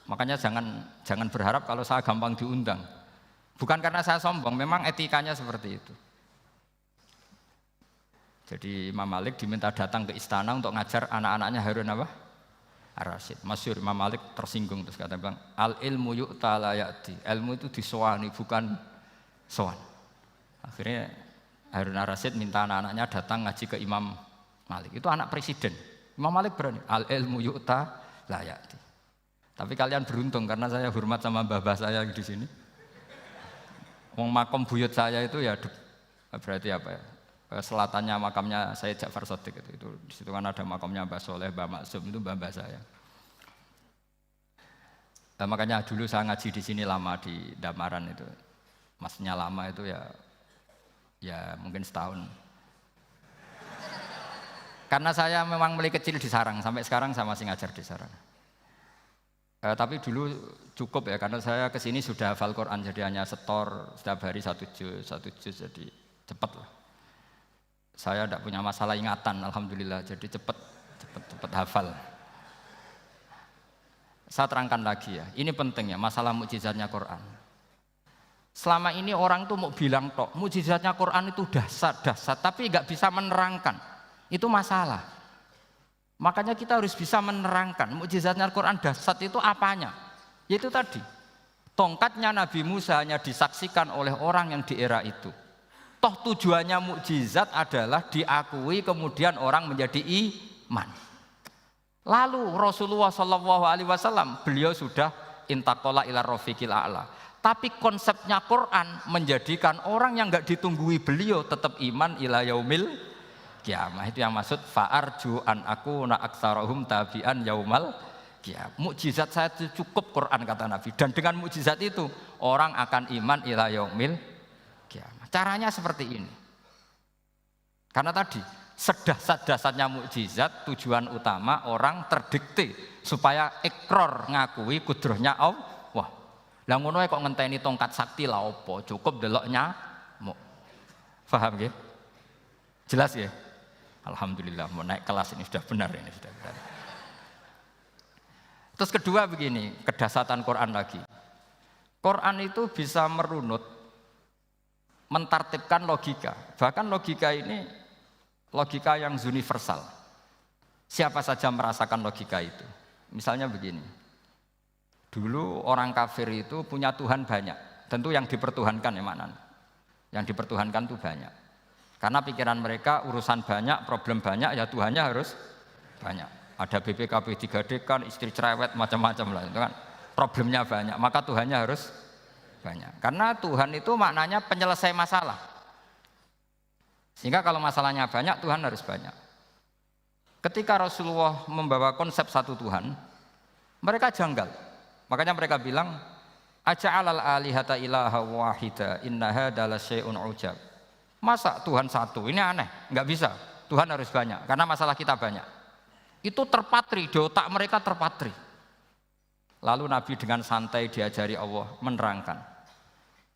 Makanya jangan berharap kalau saya gampang diundang. Bukan karena saya sombong, memang etikanya seperti itu. Jadi Imam Malik diminta datang ke istana untuk ngajar anak-anaknya Harun apa? Ar-Rasyid. Masyhur Imam Malik tersinggung terus kata bilang, al ilmu yu'ta la ya'ti. Ilmu itu disowani bukan sowan. Akhirnya Harun Ar-Rasyid minta anak-anaknya datang ngaji ke Imam Malik. Itu anak presiden. Imam Malik berani, al ilmu yu'ta la ya'ti. Tapi kalian beruntung karena saya hormat sama mbah-mbah saya di sini. Wong makom buyut saya itu ya berarti apa ya? selatannya makamnya Sayyid Ja'far Shadiq itu. Di situ kan ada makamnya Mbah Soleh, Mbah Maksum, itu mbah saya. Makanya dulu saya ngaji di sini lama di Damaran itu. Maksudnya lama itu ya mungkin setahun. Karena saya memang mulai kecil di sarang, sampai sekarang saya masih ngajar di sarang. Tapi dulu cukup ya, karena saya kesini sudah hafal Quran, jadi hanya setor setiap hari satu juz, jadi cepat lah. Saya tidak punya masalah ingatan, alhamdulillah, jadi cepat hafal. Saya terangkan lagi ya, ini penting ya, masalah mukjizatnya Quran. Selama ini orang tuh mau bilang tok, mukjizatnya Quran itu dahsyat, tapi nggak bisa menerangkan. Itu masalah. Makanya kita harus bisa menerangkan mukjizatnya Al-Quran dahsyat itu apanya. Yaitu tadi, tongkatnya Nabi Musa hanya disaksikan oleh orang yang di era itu. Toh tujuannya mukjizat adalah diakui kemudian orang menjadi iman. Lalu Rasulullah SAW beliau sudah intaqala ila rafiqil a'la. Tapi konsepnya Quran menjadikan orang yang enggak ditunggui beliau tetap iman ila yaumil kiamah. Itu yang maksud fa'arju an akuna aktsarahum tabi'an yaumal kiamah. Mukjizat saya itu cukup Quran kata Nabi, dan dengan mukjizat itu orang akan iman ila yaumil kiamah. Caranya seperti ini. Karena tadi sedahsyat-dahsyatnya mukjizat tujuan utama orang terdikte supaya ikror ngakui kudrohnya Allah. Lah ngono kok ngenteni tongkat sakti lah opo? Cukup deloknya mau. Paham nggih? Jelas ya? Alhamdulillah, mau naik kelas ini sudah benar ini sudah benar. Terus kedua begini, kedahsyatan Quran lagi. Quran itu bisa merunut, mentartibkan logika. Bahkan logika ini logika yang universal. Siapa saja merasakan logika itu. Misalnya begini. Dulu orang kafir itu punya Tuhan banyak. Tentu yang dipertuhankan ya mana? Yang dipertuhankan itu banyak. Karena pikiran mereka urusan banyak, problem banyak, ya Tuhannya harus banyak. Ada BPKB 3D kan, istri cerewet, macam-macam lah. Itu kan problemnya banyak, maka Tuhannya harus banyak. Karena Tuhan itu maknanya penyelesai masalah. Sehingga kalau masalahnya banyak, Tuhan harus banyak. Ketika Rasulullah membawa konsep satu Tuhan, mereka janggal. Makanya mereka bilang, aja'alal alihata ilaha wahida inna hadza lasyai'un ujab. Masa Tuhan satu? Ini aneh, nggak bisa. Tuhan harus banyak, karena masalah kita banyak. Itu terpatri, di otak mereka terpatri. Lalu Nabi dengan santai diajari Allah menerangkan.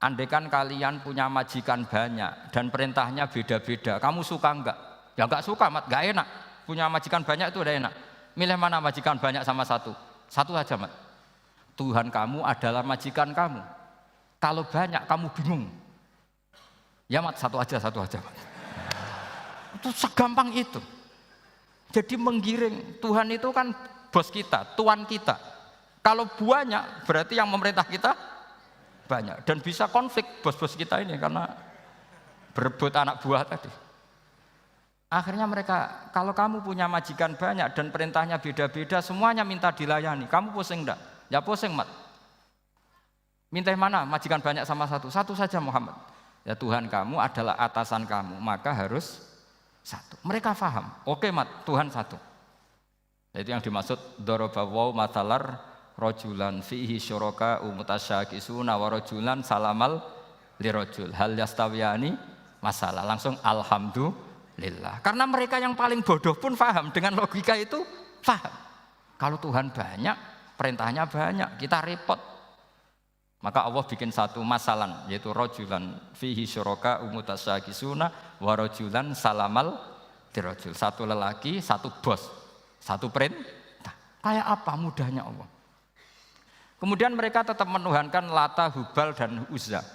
Andaikan kalian punya majikan banyak dan perintahnya beda-beda, kamu suka enggak? Ya enggak suka, Mat, enggak enak. Punya majikan banyak itu udah enak. Milih mana majikan banyak sama satu? Satu aja, Mat. Tuhan kamu adalah majikan kamu. Kalau banyak kamu bingung. Ya Mat, satu aja Mat. Itu segampang itu. Jadi menggiring, Tuhan itu kan bos kita, tuan kita. Kalau banyak berarti yang memerintah kita banyak. Dan bisa konflik bos-bos kita ini karena berebut anak buah tadi. Akhirnya mereka, kalau kamu punya majikan banyak dan perintahnya beda-beda, semuanya minta dilayani. Kamu pusing enggak? Ya pusing, Mat. Minta mana? Majikan banyak sama satu? Satu saja Muhammad. Ya Tuhan kamu adalah atasan kamu, maka harus satu. Mereka paham, oke Mat, Tuhan satu. Itu yang dimaksud dorobawaw matalar rojulan fihi syuraka umutasyakisuna wa rojulan salamal lirojul hal yastawiyani masalah. Langsung alhamdulillah. Karena mereka yang paling bodoh pun paham, dengan logika itu paham. Kalau Tuhan banyak, perintahnya banyak, kita repot. Maka Allah bikin satu masalan, yaitu rojulan fihi syuraka umutasyakisuna wa rojulan salamal dirojul. Satu lelaki, satu bos, satu perintah. Kayak apa mudahnya Allah. Kemudian mereka tetap menuhankan Lata, Hubal, dan Uzza.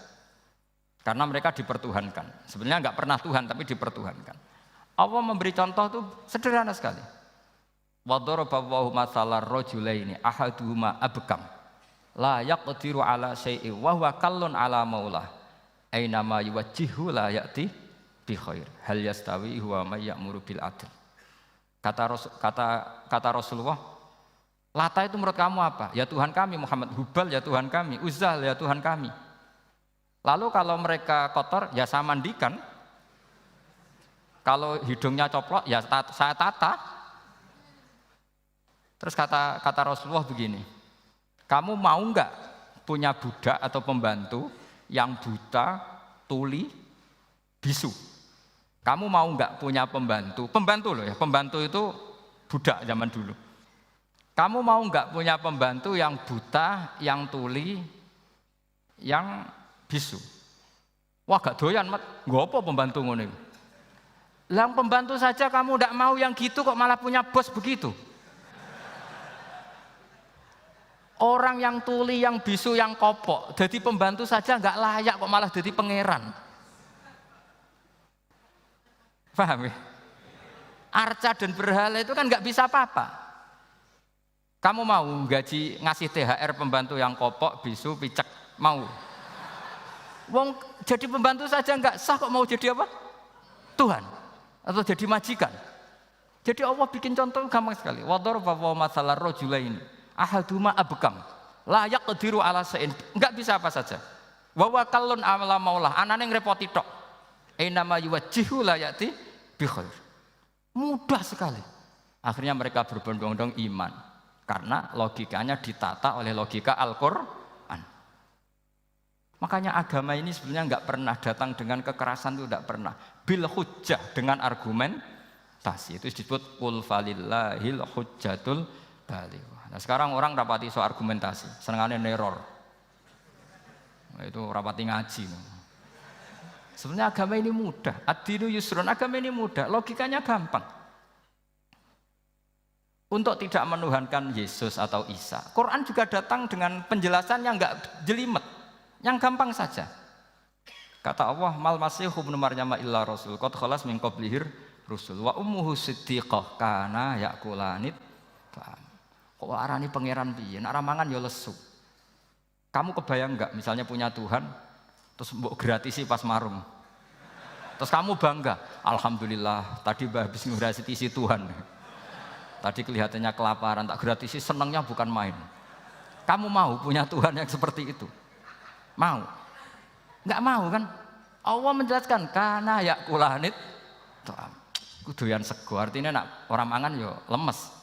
Karena mereka dipertuhankan. Sebenarnya enggak pernah Tuhan, tapi dipertuhankan. Allah memberi contoh itu sederhana sekali. Wa daraballahu mathalar rajulaini ahaduhuma abkam. La yaqdiru ala syai'in wa huwa kallun ala maulah aina ma yuwajjihu la ya'ti bi khair hal yastawi huwa may ya'muru bil adl. Kata Rasulullah, Lata itu menurut kamu apa? Ya Tuhan kami. Muhammad. Hubal ya Tuhan kami. Uzzah ya Tuhan kami. Lalu kalau mereka kotor ya saya mandikan. Kalau hidungnya coplok, ya saya tata. Terus kata Rasulullah begini, kamu mau enggak punya budak atau pembantu yang buta, tuli, bisu? Kamu mau enggak punya pembantu? Pembantu loh ya, pembantu itu budak zaman dulu. Kamu mau enggak punya pembantu yang buta, yang tuli, yang bisu? Wah gak doyan, Mat. Nggo apa pembantu ngono iku? Lah pembantu saja kamu enggak mau yang gitu kok malah punya bos begitu? Orang yang tuli, yang bisu, yang kopok, jadi pembantu saja nggak layak kok malah jadi pangeran. Paham ya? Arca dan berhala itu kan nggak bisa apa-apa. Kamu mau gaji ngasih THR pembantu yang kopok, bisu, picek, mau? Wong jadi pembantu saja nggak sah kok mau jadi apa? Tuhan atau jadi majikan. Jadi Allah bikin contoh gampang sekali. Wadharaba masalah rajulaini. Ahaduma abkam la yaqdiru ala sa'in, enggak bisa apa saja. Wa wakallun amala maulah, anane ngrepoti tok. Ainama yuwajjihu la yati bi khair. Mudah sekali. Akhirnya mereka berbondong-bondong iman karena logikanya ditata oleh logika Al-Qur'an. Makanya agama ini sebenarnya enggak pernah datang dengan kekerasan, itu enggak pernah. Bil hujjah, dengan argumentasi. Itu disebut qul falillahil hujjatul baligh. Nah sekarang orang rapati soal argumentasi, senengannya neror. Nah, itu rapati ngaji. Sebenarnya agama ini mudah. Ad-dinu yusrun, agama ini mudah, logikanya gampang. Untuk tidak menuhankan Yesus atau Isa, Quran juga datang dengan penjelasan yang enggak jelimet, yang gampang saja. Kata Allah, mal masihu ibnu maryam illa rasul qad khalas min qablihir rusul wa ummuhu siddiqah kana yakulanit. Kok arani pangeran piye? Nek ramangan ya lesu. Kamu kebayang enggak misalnya punya Tuhan terus mbok gratisi pas marung. Terus kamu bangga, alhamdulillah tadi habis ngratisi Tuhan. Tadi kelihatannya kelaparan, tak gratisi, senangnya bukan main. Kamu mau punya Tuhan yang seperti itu? Mau? Enggak mau kan? Allah menjelaskan kana yakulanit. Kuduyan sego, artinya nak orang mangan yo lemes.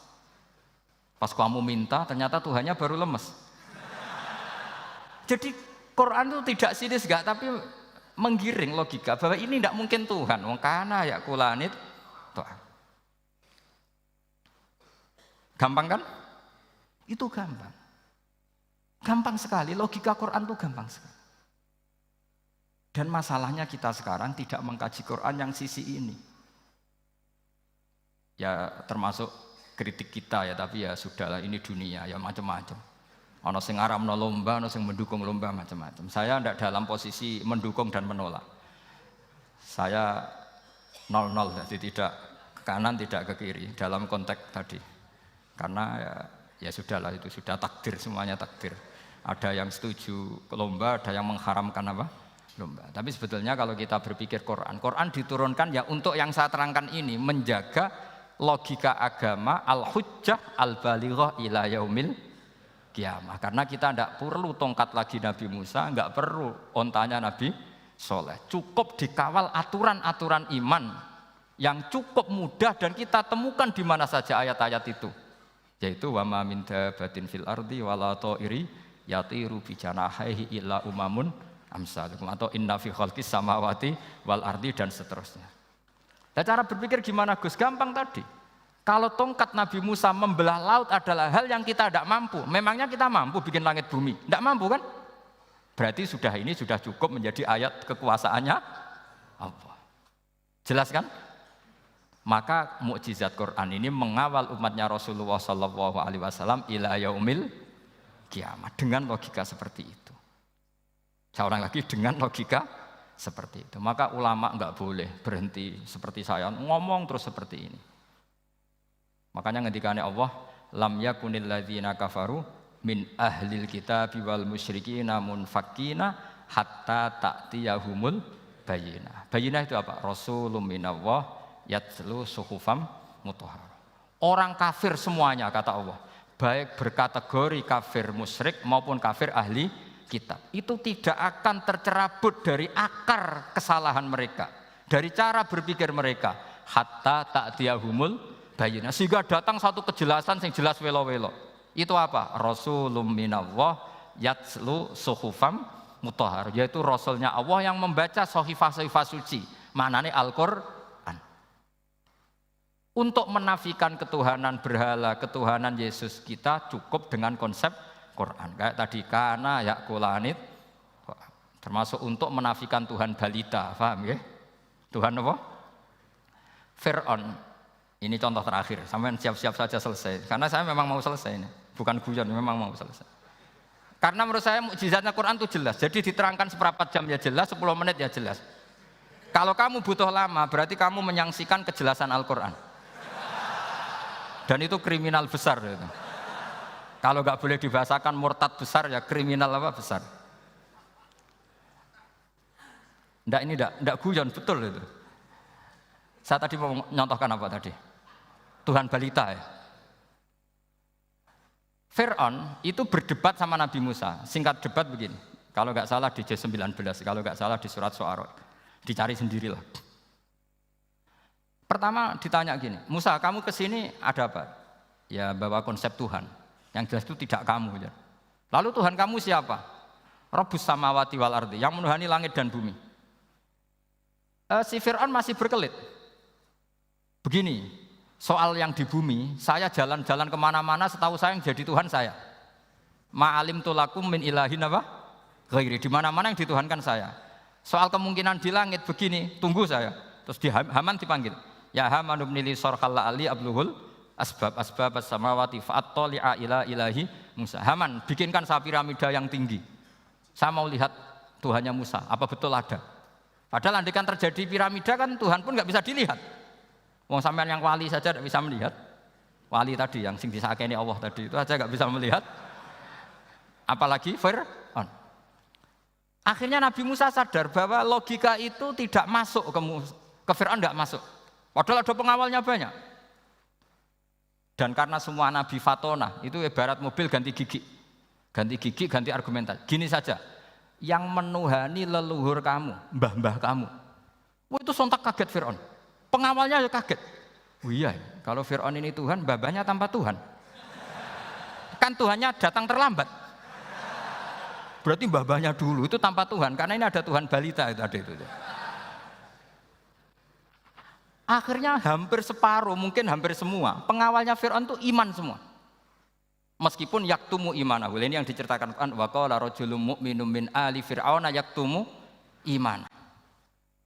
Pas kamu minta, ternyata Tuhannya baru lemes. Jadi Quran itu tidak sinis enggak, tapi menggiring logika bahwa ini tidak mungkin Tuhan. Wong kana ya kulanit. Gampang kan? Itu gampang. Gampang sekali, logika Quran itu gampang sekali. Dan masalahnya kita sekarang tidak mengkaji Quran yang sisi ini. Ya termasuk kritik kita ya, tapi ya sudahlah, ini dunia ya macam-macam. Ono sing ngaramno lomba, ono sing mendukung lomba, macam-macam. Saya tidak dalam posisi mendukung dan menolak. Saya 0-0, jadi tidak ke kanan tidak ke kiri dalam konteks tadi. Karena ya sudahlah, itu sudah takdir, semuanya takdir. Ada yang setuju ke lomba, ada yang mengharamkan apa? Lomba. Tapi sebetulnya kalau kita berpikir Quran diturunkan ya untuk yang saya terangkan ini, menjaga logika agama al-hujjah al-balighah ila yaumil kiamah. Karena kita tidak perlu tongkat lagi Nabi Musa, enggak perlu ontanya Nabi Soleh. Cukup dikawal aturan-aturan iman yang cukup mudah dan kita temukan di mana saja ayat-ayat itu. Yaitu wa ma min dabatin fil ardi wala ta'iri yatiru bi janahihi illa umamun amsalukum, atau inna fi khalqis samawati wal ardi, dan seterusnya. Nah, cara berpikir gimana Gus? Gampang tadi. Kalau tongkat Nabi Musa membelah laut adalah hal yang kita tidak mampu. Memangnya kita mampu bikin langit bumi? Tidak mampu kan? Berarti ini sudah cukup menjadi ayat kekuasaannya Allah. Jelas kan? Maka mukjizat Quran ini mengawal umatnya Rasulullah SAW ila yaumil kiamah dengan logika seperti itu. Saya ulang lagi, dengan logika seperti itu. Maka ulama enggak boleh berhenti seperti saya ngomong terus seperti ini. Makanya ngendikane Allah, lam yakunil ladzina kafaru min ahlil kitabi wal musyrikina munfakina hatta ta'tiyahumul bayyinah. Bayyinah itu apa? Rasulun minallah yatlu suhufam mutahharah. Orang kafir semuanya kata Allah, baik berkategori kafir musyrik maupun kafir ahli kitab, itu tidak akan tercerabut dari akar kesalahan mereka, dari cara berpikir mereka. hatta ta'tiyahumul bayyinah. Sehingga datang satu kejelasan yang jelas welo-welo. Itu apa? Rasulun minallah yatslu suhufam mutahhar, yaitu rasulnya Allah yang membaca sahifah-sahifah suci. Maknanya Al-Qur'an. Untuk menafikan ketuhanan berhala, ketuhanan Yesus, kita cukup dengan konsep Quran. Kayak tadi kana yakulanit, termasuk untuk menafikan Tuhan balita, paham ya? Tuhan apa? Fir'aun. Ini contoh terakhir, sampai siap-siap saja selesai. Karena saya memang mau selesai ini, bukan guyon, memang mau selesai. Karena menurut saya mukjizatnya Quran itu jelas. Jadi diterangkan seperempat jam ya jelas, 10 menit ya jelas. Kalau kamu butuh lama, berarti kamu menyaksikan kejelasan Al-Quran. Dan itu kriminal besar. Itu. Kalau nggak boleh dibahasakan murtad besar, ya kriminal apa besar. Nggak, ini nggak guyon, betul itu. Saya tadi mau nyontohkan apa tadi? Tuhan balita ya. Fir'aun itu berdebat sama Nabi Musa. Singkat debat begini. Kalau nggak salah di J19, kalau nggak salah di surat Syu'ara. Dicari sendirilah. Pertama ditanya gini, Musa kamu kesini ada apa? Ya bawa konsep Tuhan. Yang jelas itu tidak kamu. Ya. Lalu Tuhan kamu siapa? Rabbus samawati wal ardi, yang menuhani langit dan bumi. Si Fir'aun masih berkelit. Begini, soal yang di bumi, saya jalan-jalan kemana-mana, setahu saya yang jadi Tuhan saya. Ma'alim tulakum min ilahin apa? Ghairi, di mana-mana yang dituhankan saya. Soal kemungkinan di langit begini, tunggu saya. Terus di Haman dipanggil. Ya Haman ibnili sorhal la'ali abluhul asbab as-samawati fa'attali'a ila ilahi Musa. Haman, bikinkan piramida yang tinggi. Saya mau lihat Tuhannya Musa, apa betul ada? Padahal andaikan terjadi piramida kan Tuhan pun nggak bisa dilihat. Wong sampean yang wali saja tidak bisa melihat. Wali tadi yang sing disakeni Allah tadi itu aja nggak bisa melihat. Apalagi Fir'aun. Akhirnya Nabi Musa sadar bahwa logika itu tidak masuk ke Fir'aun, tidak masuk. Padahal ada pengawalnya banyak. Dan karena semua Nabi fatona itu ibarat mobil ganti gigi. Ganti gigi, ganti argumentasi. Gini saja, yang menuhani leluhur kamu, mbah-mbah kamu. Wah, itu sontak kaget Fir'aun. Pengawalnya ya kaget. Oh iya, kalau Fir'aun ini Tuhan, babanya tanpa Tuhan. Kan Tuhannya datang terlambat. Berarti babanya dulu itu tanpa Tuhan, karena ini ada Tuhan balita itu ada itu. Akhirnya hampir separuh, mungkin hampir semua pengawalnya Fir'aun itu iman semua. Meskipun yaktumu imanahu, ini yang diceritakan Quran, wa qala rajulun mu'minun min ali fir'auna yaktumu iman.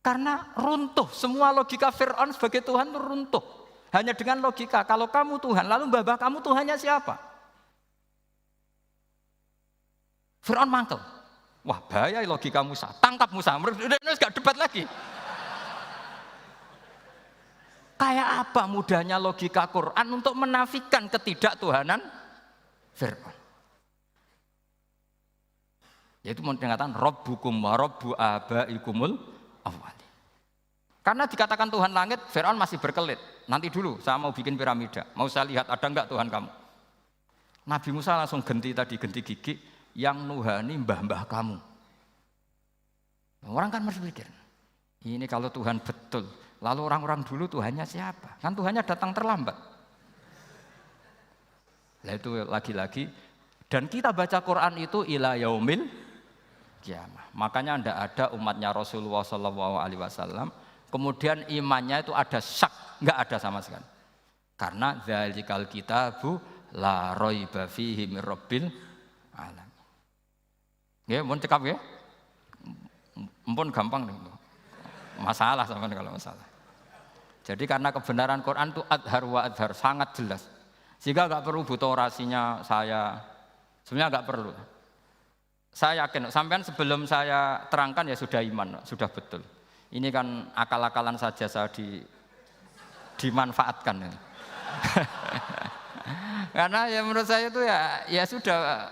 Karena runtuh, semua logika Fir'aun sebagai Tuhan itu runtuh. Hanya dengan logika, kalau kamu Tuhan, lalu babah kamu Tuhannya siapa? Fir'aun mangkel. Wah bahaya logika Musa, tangkap Musa, udah gak debat lagi. Kayak apa mudahnya logika Quran untuk menafikan ketidaktuhanan Fir'aun. Yaitu mengatakan Rabbukum wa Rabbu abaikumul awwali. Karena dikatakan Tuhan langit, Fir'aun masih berkelit. Nanti dulu saya mau bikin piramida, mau saya lihat ada enggak Tuhan kamu. Nabi Musa langsung genti gigi yang nuhani mbah-mbah kamu. Orang kan berpikir, ini kalau Tuhan betul, lalu orang-orang dulu Tuhannya siapa? Kan Tuhannya datang terlambat. Nah itu lagi-lagi, dan kita baca Quran itu ila yaumil kiamah. Makanya tidak ada umatnya Rasulullah SAW, kemudian imannya itu ada syak, nggak ada sama sekali. Karena dzalikal kitabu la raiba fihi mir rabbil alamin. Ya, mohon cekap ya. Mumpun gampang nih. Masalah sama kalau masalah. Jadi karena kebenaran Quran itu adhar wa adhar, sangat jelas. Sehingga nggak perlu butuh orasinya saya. Sebenarnya nggak perlu. Saya yakin, sampean sebelum saya terangkan ya sudah iman, sudah betul. Ini kan akal-akalan saja saya dimanfaatkan. Karena ya menurut saya itu ya sudah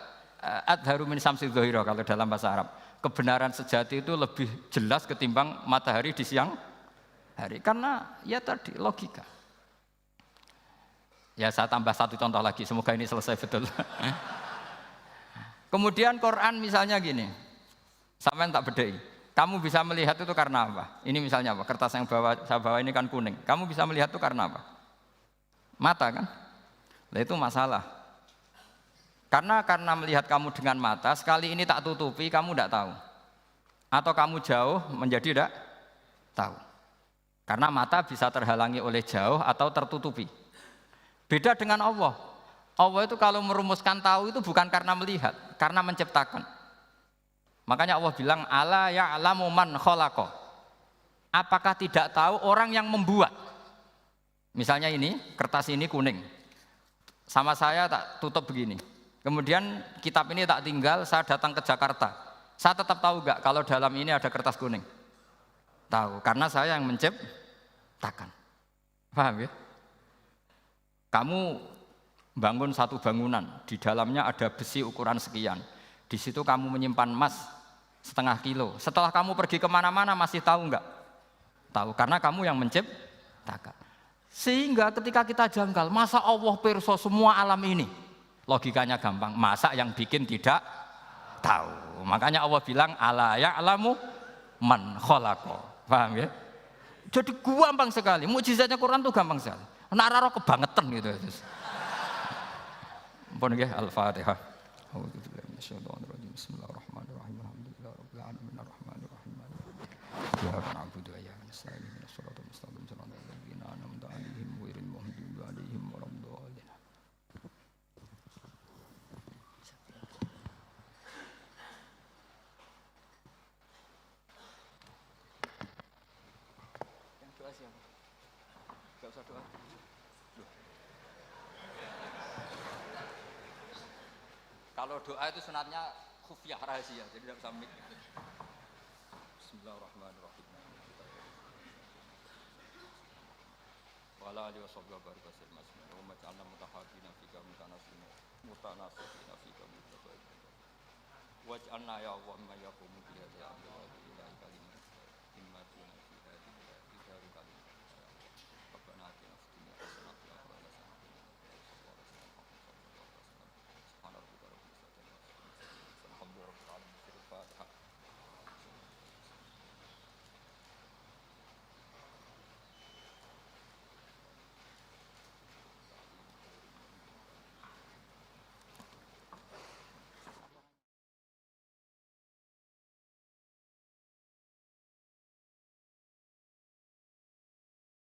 adharu min samsi dhahira kalau dalam bahasa Arab. Kebenaran sejati itu lebih jelas ketimbang matahari di siang hari. Karena ya tadi logika. Ya saya tambah satu contoh lagi, semoga ini selesai betul. Kemudian Quran misalnya gini, sampean tak bedai. Kamu bisa melihat itu karena apa? Ini misalnya apa? Kertas yang saya bawa ini kan kuning. Kamu bisa melihat itu karena apa? Mata kan? Nah itu masalah. Karena melihat kamu dengan mata, sekali ini tak tutupi, kamu tidak tahu. Atau kamu jauh menjadi tidak tahu. Karena mata bisa terhalangi oleh jauh atau tertutupi. Beda dengan Allah. Allah itu kalau merumuskan tahu itu bukan karena melihat, karena menciptakan. Makanya Allah bilang, ala ya'lamu man khalaqa. Apakah tidak tahu orang yang membuat? Misalnya ini, kertas ini kuning. Sama saya tak tutup begini. Kemudian kitab ini tak tinggal, saya datang ke Jakarta. Saya tetap tahu enggak kalau dalam ini ada kertas kuning? Tahu, karena saya yang menciptakan. Paham ya? Kamu bangun satu bangunan, di dalamnya ada besi ukuran sekian. Di situ kamu menyimpan emas setengah kilo. Setelah kamu pergi kemana-mana masih tahu enggak? Tahu, karena kamu yang menciptakan. Sehingga ketika kita janggal, masa Allah pirsa semua alam ini? Logikanya gampang, masa yang bikin tidak tahu? Makanya Allah bilang, ala ya'lamu man khalaqa. Paham ya? Jadi gampang sekali, mukjizatnya Quran itu gampang sekali. Nararo kebangetan gitu. Ampun nggih, Al-Fatihah. A'udzubillahi minasyaitonir rajim. Bismillahirrahmanirrahim. Alhamdulillahirabbil alamin arrahmanir rahim. Iyyaka na'budu wa iyyaka nasta'in. Ihdinas siratal mustaqim. Shiratal ladzina an'amta 'alaihim ghairil maghdubi 'alaihim waladdallin. Yang doa siapa? Enggak usah doa. Kalau doa itu sunatnya khufyah, rahasia, jadi tidak bisa mic. Bismillahirrahmanirrahim. Wa ala alihi washabbihi wa baraka sallam. Wa ma ja'alna mutahaddina fika mutanasina mutanasina fika mutabayyina. Waj'alna ya Allah ma yaqumu biha ya